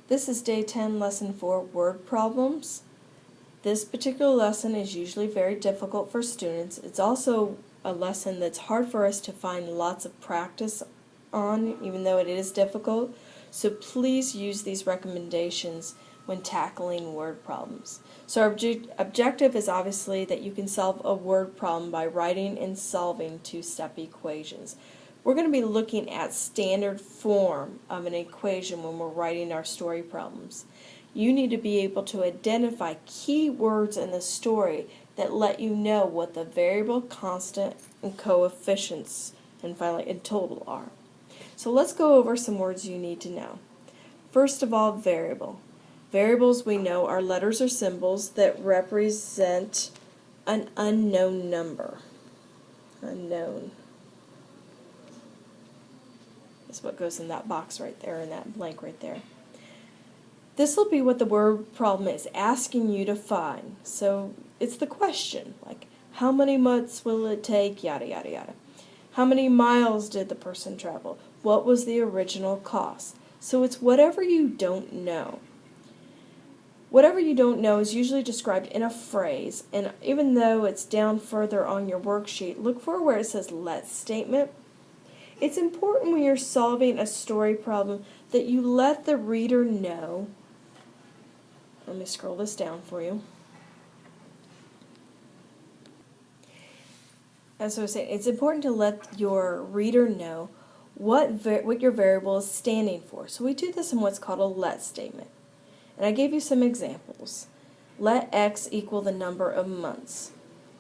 This is Day 10, Lesson 4, Word Problems. This particular lesson is usually very difficult for students. It's also a lesson that's hard for us to find lots of practice on, even though it is difficult. So please use these recommendations when tackling word problems. So our objective is obviously that you can solve a word problem by writing and solving two-step equations. We're going to be looking at standard form of an equation when we're writing our story problems. You need to be able to identify key words in the story that let you know what the variable, constant, and coefficients, and finally in total are. So let's go over some words you need to know. First of all, variable. Variables, we know, are letters or symbols that represent an unknown number. Unknown. That's what goes in that box right there, in that blank right there. This will be what the word problem is asking you to find. So it's the question, like how many months will it take, yada yada yada. How many miles did the person travel? What was the original cost? So it's whatever you don't know. Whatever you don't know is usually described in a phrase, and even though it's down further on your worksheet, look for where it says let statement. It's important when you're solving a story problem that you let the reader know. Let me scroll this down for you. As I was saying, it's important to let your reader know what your variable is standing for. So we do this in what's called a let statement. And I gave you some examples. Let x equal the number of months.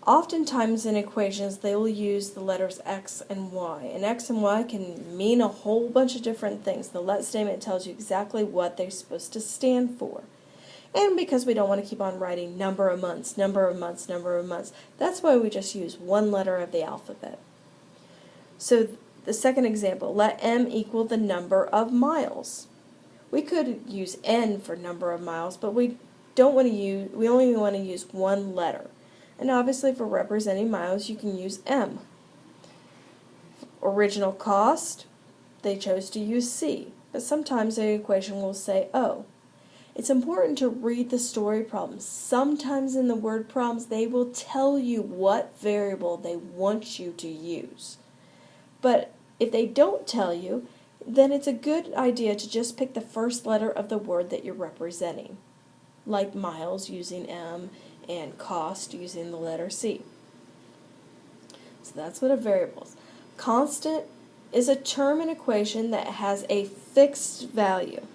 Oftentimes in equations they will use the letters x and y, and x and y can mean a whole bunch of different things. The let statement tells you exactly what they're supposed to stand for. And because we don't want to keep on writing number of months, number of months, number of months, that's why we just use one letter of the alphabet. So the second example, let m equal the number of miles. We could use n for number of miles, but we only want to use one letter. And obviously for representing miles, you can use M. Original cost, they chose to use C, but sometimes the equation will say O. It's important to read the story problems. Sometimes in the word problems, they will tell you what variable they want you to use. But if they don't tell you, then it's a good idea to just pick the first letter of the word that you're representing, like miles using M, and cost using the letter C. So that's what a variable is. Constant is a term and equation that has a fixed value.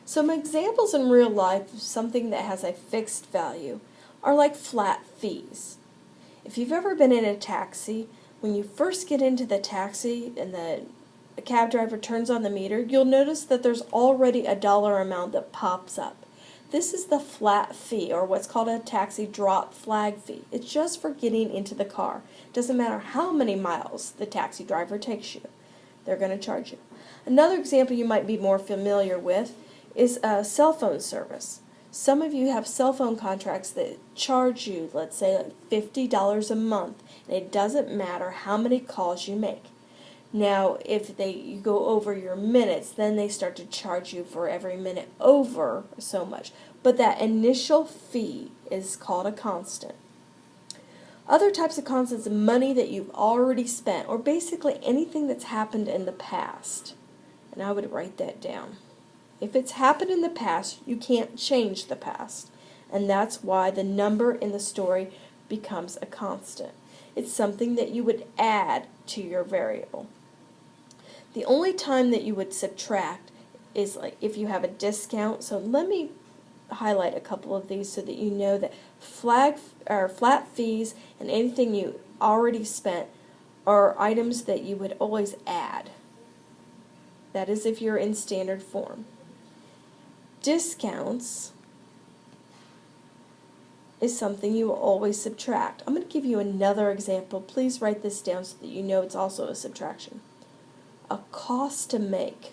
Some examples in real life of something that has a fixed value are like flat fees. If you've ever been in a taxi, when you first get into the taxi and the cab driver turns on the meter, you'll notice that there's already a dollar amount that pops up. This is the flat fee, or what's called a taxi drop flag fee. It's just for getting into the car. It doesn't matter how many miles the taxi driver takes you. They're going to charge you. Another example you might be more familiar with is a cell phone service. Some of you have cell phone contracts that charge you, let's say, like $50 a month, and it doesn't matter how many calls you make. Now, if you go over your minutes, then they start to charge you for every minute over so much. But that initial fee is called a constant. Other types of constants are money that you've already spent, or basically anything that's happened in the past. And I would write that down. If it's happened in the past, you can't change the past. And that's why the number in the story becomes a constant. It's something that you would add to your variable. The only time that you would subtract is like if you have a discount. So let me highlight a couple of these so that you know that flat fees and anything you already spent are items that you would always add. That is if you're in standard form. Discounts is something you will always subtract. I'm going to give you another example. Please write this down so that you know it's also a subtraction. A cost to make.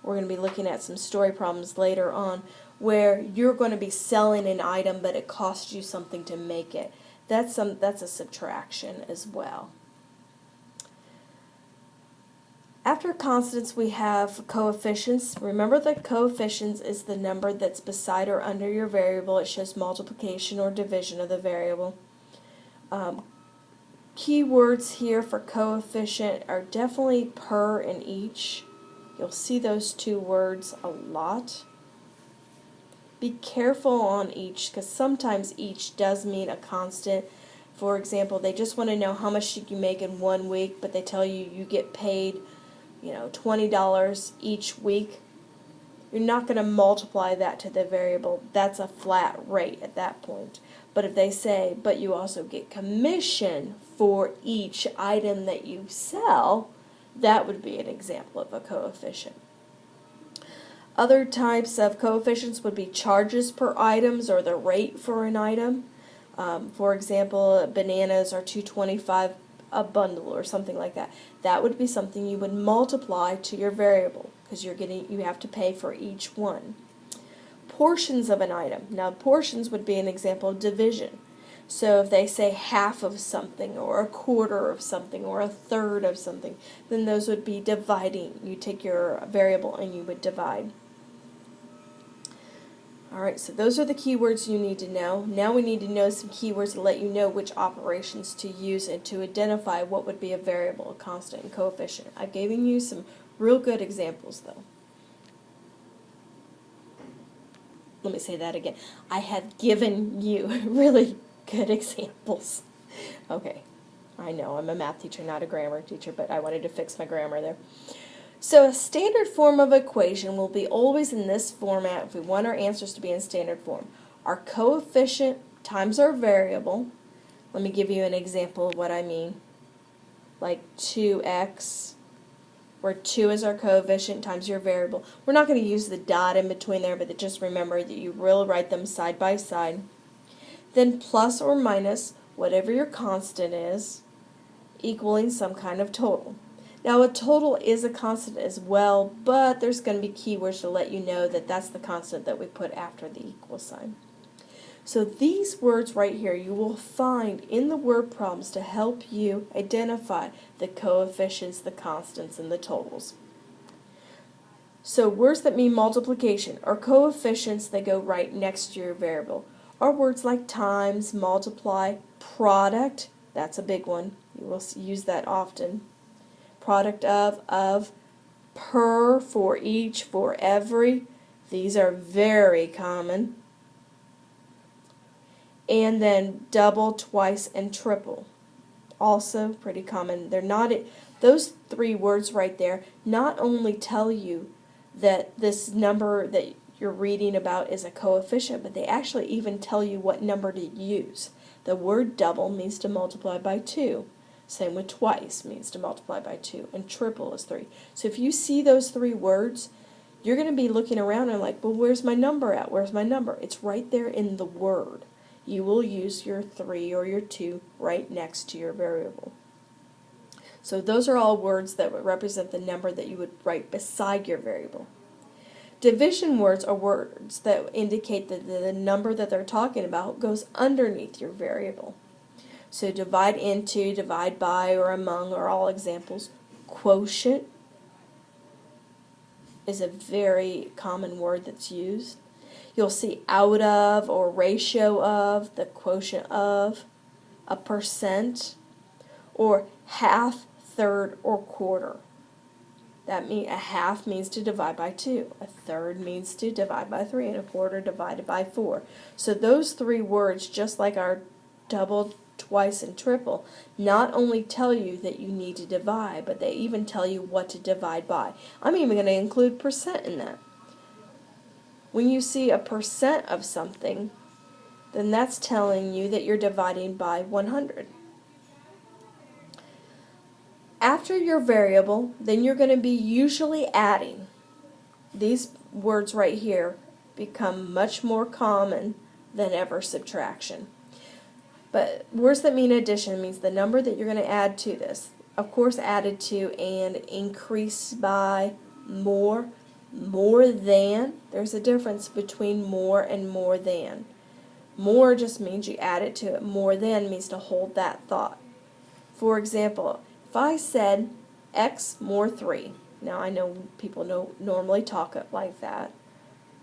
We're going to be looking at some story problems later on where you're going to be selling an item but it costs you something to make it. That's a subtraction as well. After constants, we have coefficients. Remember that coefficients is the number that's beside or under your variable. It shows multiplication or division of the variable. Keywords here for coefficient are definitely per and each. You'll see those two words a lot. Be careful on each, because sometimes each does mean a constant. For example, they just want to know how much you make in 1 week, but they tell you you get paid, $20 each week. You're not going to multiply that to the variable. That's a flat rate at that point. But if they say, but you also get commission for each item that you sell, that would be an example of a coefficient. Other types of coefficients would be charges per items or the rate for an item. For example, bananas are $2.25 a bundle or something like that. That would be something you would multiply to your variable, because you have to pay for each one. Portions of an item. Now, portions would be an example of division. So if they say half of something or a quarter of something or a third of something, then those would be dividing. You take your variable and you would divide. Alright, so those are the keywords you need to know. Now we need to know some keywords to let you know which operations to use and to identify what would be a variable, a constant, and coefficient. I've given you some real good examples though. Let me say that again. I have given you really good examples. Okay, I know I'm a math teacher, not a grammar teacher, but I wanted to fix my grammar there. So a standard form of equation will be always in this format if we want our answers to be in standard form. Our coefficient times our variable. Let me give you an example of what I mean. Like 2x, where 2 is our coefficient times your variable. We're not going to use the dot in between there, but just remember that you will write them side by side. Then plus or minus whatever your constant is, equaling some kind of total. Now a total is a constant as well, but there's going to be keywords to let you know that that's the constant that we put after the equal sign. So these words right here you will find in the word problems to help you identify the coefficients, the constants, and the totals. So words that mean multiplication are coefficients that go right next to your variable. Are words like times, multiply, product, that's a big one. You will use that often. Product of, per, for each, for every. These are very common. And then double, twice, and triple. Also pretty common. Those three words right there not only tell you that this number that you're reading about is a coefficient, but they actually even tell you what number to use. The word double means to multiply by 2. Same with twice, means to multiply by 2, and triple is 3. So if you see those three words, you're going to be looking around and like, well, where's my number at? Where's my number? It's right there in the word. You will use your 3 or your 2 right next to your variable. So those are all words that would represent the number that you would write beside your variable. Division words are words that indicate that the number that they're talking about goes underneath your variable. So divide into, divide by, or among are all examples. Quotient is a very common word that's used. You'll see out of or ratio of, the quotient of, a percent, or half, third, or quarter. That means a half means to divide by 2, a third means to divide by 3, and a quarter divided by 4. So those three words, just like our double, twice, and triple, not only tell you that you need to divide, but they even tell you what to divide by. I'm even going to include percent in that. When you see a percent of something, then that's telling you that you're dividing by 100. After your variable, then you're going to be usually adding. These words right here become much more common than ever subtraction. But words that mean addition means the number that you're going to add to this. Of course, added to and increase by, more than. There's a difference between more and more than. More just means you add it to it. More than means to hold that thought. For example, if I said x more 3, now I know people normally talk like that.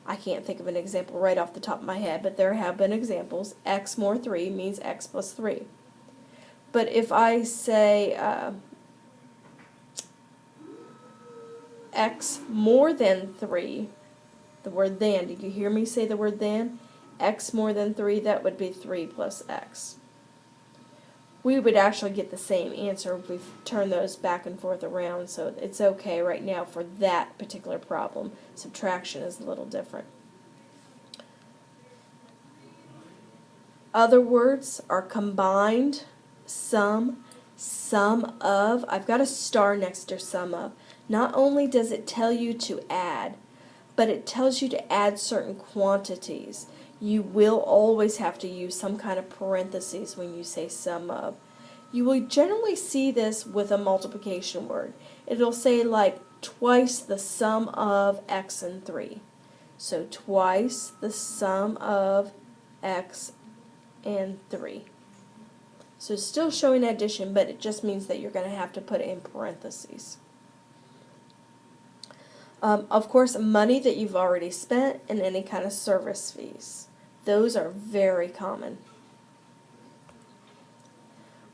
I can't think of an example right off the top of my head, but there have been examples. X more 3 means x plus 3. But if I say x more than 3, the word than, did you hear me say the word than? X more than 3, that would be 3 plus x. We would actually get the same answer if we turn those back and forth around, so it's okay right now for that particular problem. Subtraction is a little different. Other words are combined, sum, sum of. I've got a star next to sum of. Not only does it tell you to add, but it tells you to add certain quantities. You will always have to use some kind of parentheses when you say sum of. You will generally see this with a multiplication word. It'll say like twice the sum of x and 3. So twice the sum of x and 3. So it's still showing addition, but it just means that you're going to have to put it in parentheses. Of course, money that you've already spent and any kind of service fees. Those are very common.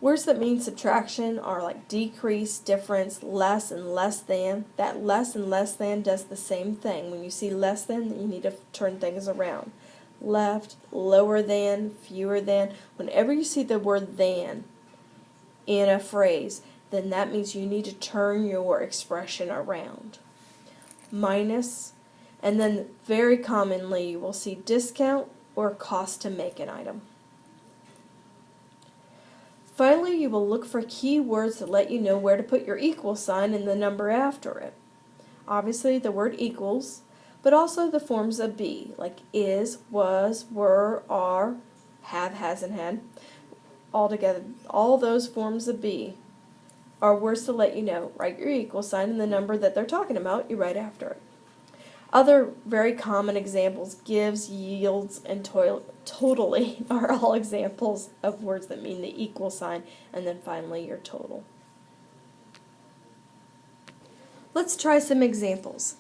Words that mean subtraction are like decrease, difference, less, and less than. That less and less than does the same thing. When you see less than, you need to turn things around. Left, lower than, fewer than. Whenever you see the word than in a phrase, then that means you need to turn your expression around. Minus, and then very commonly you will see discount or cost to make an item. Finally, you will look for keywords that let you know where to put your equal sign and the number after it. Obviously the word equals, but also the forms of be, like is, was, were, are, have, has, and had. Altogether, all those forms of be are words to let you know. Write your equal sign and the number that they're talking about, you write after it. Other very common examples, gives, yields, and totally are all examples of words that mean the equal sign, and then finally your total. Let's try some examples.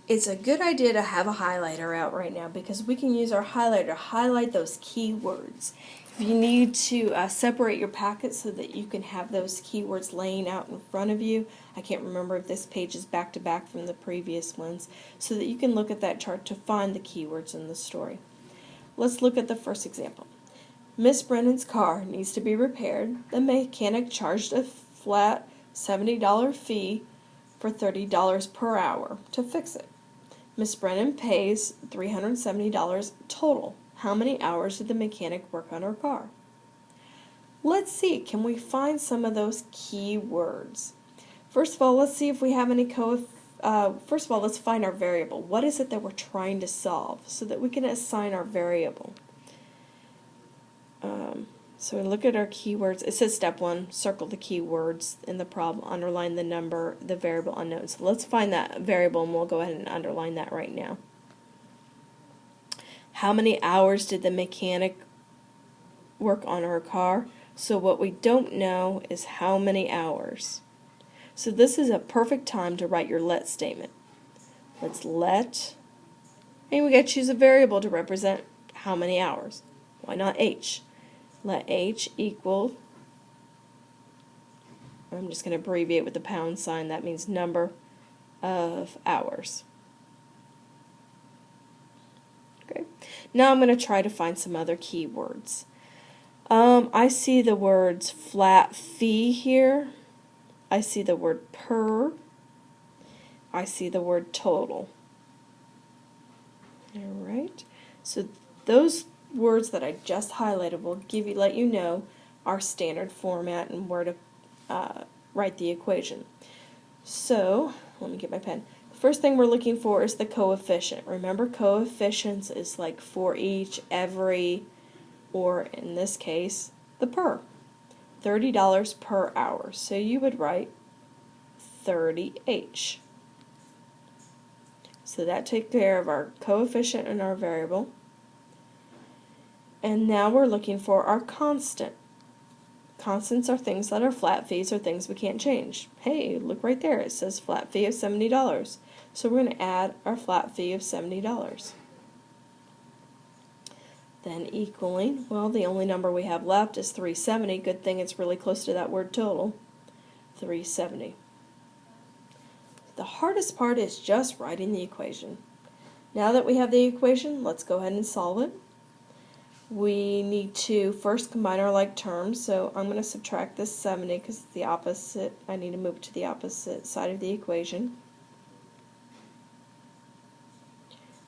It's a good idea to have a highlighter out right now because we can use our highlighter to highlight those key words. If you need to separate your packet so that you can have those keywords laying out in front of you, I can't remember if this page is back to back from the previous ones, so that you can look at that chart to find the keywords in the story. Let's look at the first example. Miss Brennan's car needs to be repaired. The mechanic charged a flat $70 fee for $30 per hour to fix it. Miss Brennan pays $370 total. How many hours did the mechanic work on her car? Let's see, can we find some of those key words? First of all, let's see if we have any first of all, let's find our variable. What is it that we're trying to solve so that we can assign our variable? So we look at our keywords. It says step 1, circle the keywords in the problem, underline the number, the variable unknown. So let's find that variable and we'll go ahead and underline that right now. How many hours did the mechanic work on her car? So what we don't know is how many hours. So this is a perfect time to write your let statement. Let's let, and we got to choose a variable to represent how many hours. Why not h? Let h equal, I'm just going to abbreviate with the pound sign, that means number of hours. Okay. Now I'm going to try to find some other keywords. I see the words flat fee here. I see the word per. I see the word total. Alright, so those words that I just highlighted will let you know our standard format and where to write the equation. So, let me get my pen. The first thing we're looking for is the coefficient. Remember, coefficients is like for each, every, or in this case, the per. $30 per hour. So you would write 30h. So that takes care of our coefficient and our variable. And now we're looking for our constant. Constants are things that are flat fees or things we can't change. Hey, look right there. It says flat fee of $70. So we're going to add our flat fee of $70. Then equaling, well, the only number we have left is 370. Good thing it's really close to that word total. 370. The hardest part is just writing the equation. Now that we have the equation, let's go ahead and solve it. We need to first combine our like terms, so I'm going to subtract this 70 because it's the opposite. I need to move it to the opposite side of the equation.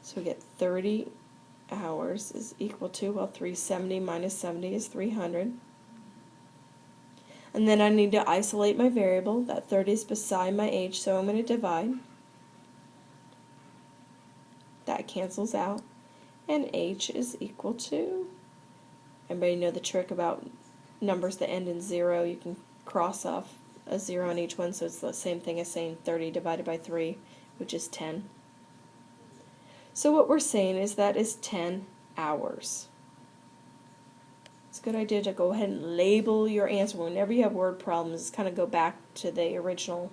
So we get 30 hours is equal to, well, 370 minus 70 is 300. And then I need to isolate my variable. That 30 is beside my h, so I'm going to divide. That cancels out. And h is equal to, everybody know the trick about numbers that end in 0, you can cross off a 0 on each one, so it's the same thing as saying 30 divided by 3, which is 10. So what we're saying is that is 10 hours. It's a good idea to go ahead and label your answer. Whenever you have word problems, kind of go back to the original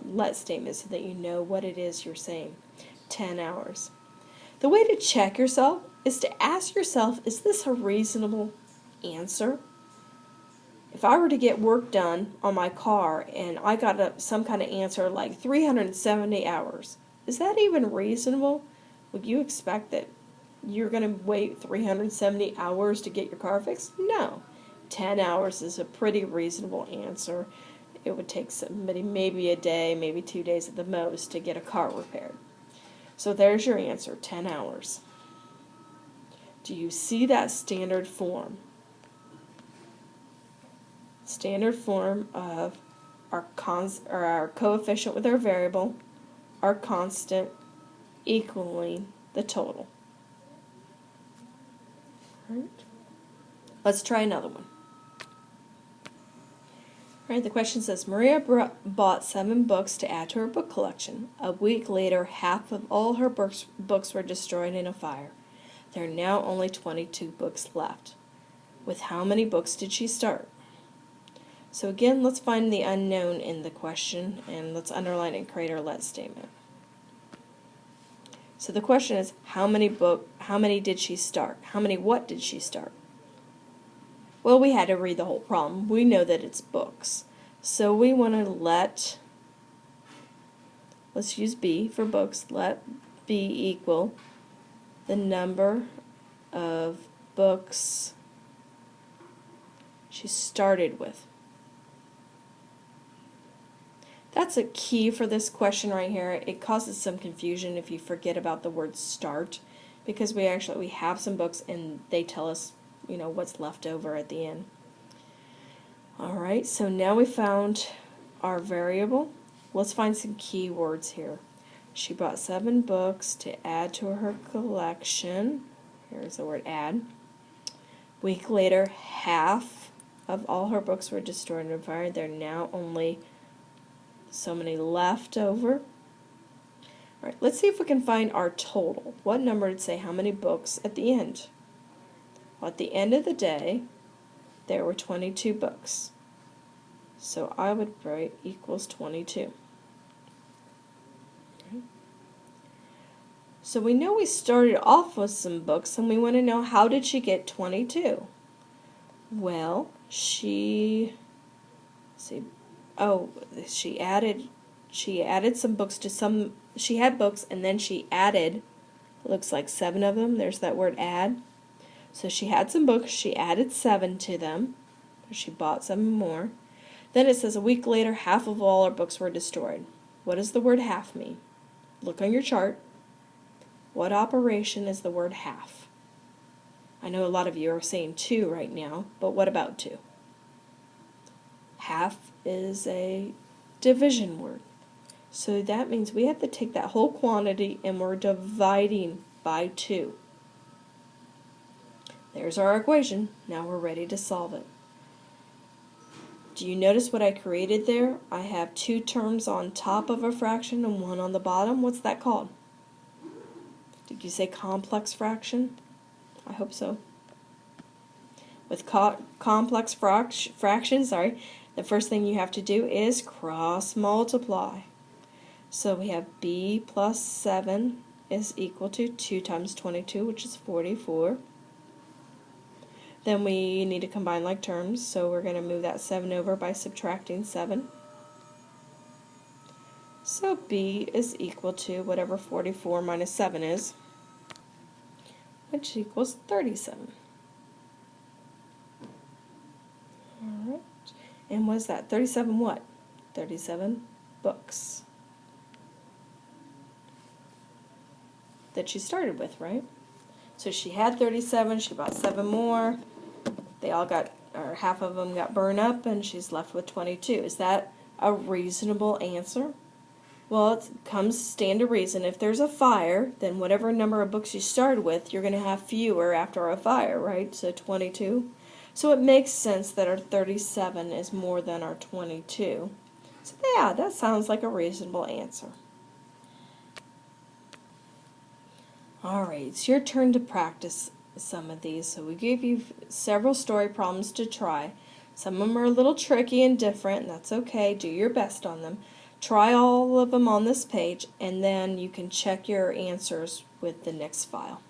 let statement so that you know what it is you're saying. 10 hours. The way to check yourself is to ask yourself, is this a reasonable answer? If I were to get work done on my car and I got some kind of answer like 370 hours, is that even reasonable? Would you expect that you're going to wait 370 hours to get your car fixed? No. 10 hours is a pretty reasonable answer. It would take somebody maybe a day, maybe 2 days at the most to get a car repaired. So there's your answer, 10 hours. Do you see that standard form? Standard form of our coefficient with our variable, our constant, equaling the total. Right. Let's try another one. Right, the question says, Maria bought 7 books to add to her book collection. A week later, half of all her books were destroyed in a fire. There are now only 22 books left. With how many books did she start? So again, let's find the unknown in the question, and let's underline and create our let statement. So the question is, how many did she start? What did she start? Well, we had to read the whole problem. We know that it's books. So we want to let's use B for books. Let B equal the number of books she started with. That's a key for this question right here. It causes some confusion if you forget about the word start, because we have some books and they tell us, what's left over at the end. Alright, so now we found our variable. Let's find some key words here. She bought 7 books to add to her collection. Here's the word add. Week later, half of all her books were destroyed in a fire. There are now only so many left over. Alright, let's see if we can find our total. What number would say how many books at the end? Well, at the end of the day, there were 22 books. So I would write equals 22. Okay. So we know we started off with some books, and we want to know, how did she get 22? Well, she added some books to some. She had books, and then she added, looks like 7 of them. There's that word add. So she had some books, she added 7 to them. She bought 7 more. Then it says a week later, half of all her books were destroyed. What does the word half mean? Look on your chart. What operation is the word half? I know a lot of you are saying 2 right now, but what about 2? Half is a division word. So that means we have to take that whole quantity and we're dividing by 2. There's our equation. Now we're ready to solve it. Do you notice what I created there? I have 2 terms on top of a fraction and 1 on the bottom. What's that called? Did you say complex fraction? I hope so. with complex fractions, the first thing you have to do is cross multiply. So we have b plus 7 is equal to 2 times 22, which is 44. Then we need to combine like terms, so we're going to move that 7 over by subtracting 7. So b is equal to whatever 44 minus 7 is, which equals 37. Alright, and was that 37 what? 37 books that she started with, right? So she had 37, she bought 7 more, they all got, or half of them got burned up, and she's left with 22. Is that a reasonable answer? Well, it comes stand to reason. If there's a fire, then whatever number of books you started with, you're going to have fewer after a fire, right? So 22. So it makes sense that our 37 is more than our 22. So yeah, that sounds like a reasonable answer. Alright, it's your turn to practice some of these. So we gave you several story problems to try. Some of them are a little tricky and different, and that's okay. Do your best on them. Try all of them on this page, and then you can check your answers with the next file.